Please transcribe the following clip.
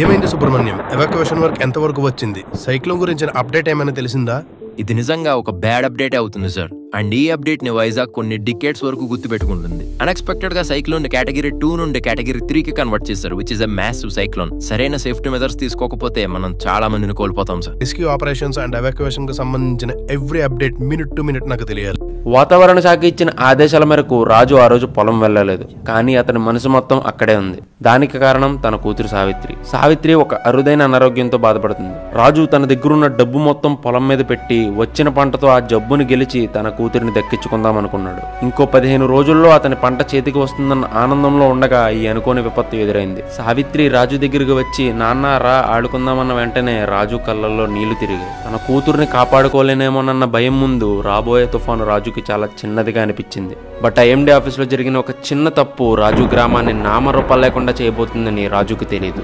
ఏమైంది Subrahmanyam? Evacuation work ఎంతవరకు వచ్చింది? సైక్లోన్ గురించిన అప్డేట్ ఏమైనా తెలిసిందా? ఇది నిజంగా ఒక బ్యాడ్ అప్డేట్ అవుతుంది సార్. అండ్ ఈ అప్డేట్ ని వైజాగ్ కొన్ని డికేట్స్ వరకు గుర్తుపెట్టుకుంటుంది. అన్ఎక్స్పెక్టెడ్ గా సైక్లోన్ కేటగిరీ 2 నుండి కేటగిరీ 3 కి కన్వర్ట్ చేశారు, which is a massive cyclone. సరైన సేఫ్టీ మెజర్స్ తీసుకోకపోతే మనం చాలా మందిని కోల్పోతాం sir. Rescue operations and evacuation కు సంబంధించిన every update minute to minute నాకు తెలియాలి. వాతావరణ శాఖ ఇచ్చిన ఆదేశాల మేరకు రాజు ఆ రోజు పొలం వెళ్ళలేదు. కానీ అతని మనసు మొత్తం అక్కడే ఉంది. దానికి కారణం తన కూతురు సావిత్రి. సావిత్రి ఒక అరుదైన అనారోగ్యంతో బాధపడుతుంది. రాజు తన దగ్గరున్న డబ్బు మొత్తం పొలం మీద పెట్టి వచ్చిన పంటతో ఆ జబ్బును గెలిచి తన కూతురిని దక్కించుకుందాం అనుకున్నాడు. ఇంకో 15 రోజుల్లో అతని పంట చేతికి వస్తుందన్న ఆనందంలో ఉండగా ఈ అనుకోని విపత్తు ఎదురైంది. సావిత్రి రాజు దగ్గరికి వచ్చి నాన్న రా ఆడుకుందామన్న వెంటనే రాజు కళ్ళల్లో నీళ్లు తిరిగాయి. తన కూతుర్ని కాపాడుకోలేనేమోనన్న భయం ముందు రాబోయే తుఫాను రాజుకి చాలా చిన్నదిగా అనిపించింది. బట్ ఐఎండీ ఆఫీస్లో జరిగిన ఒక చిన్న తప్పు రాజు గ్రామాన్ని నామరూపాలు లేకుండా చేయబోతుందని రాజుకి తెలియదు.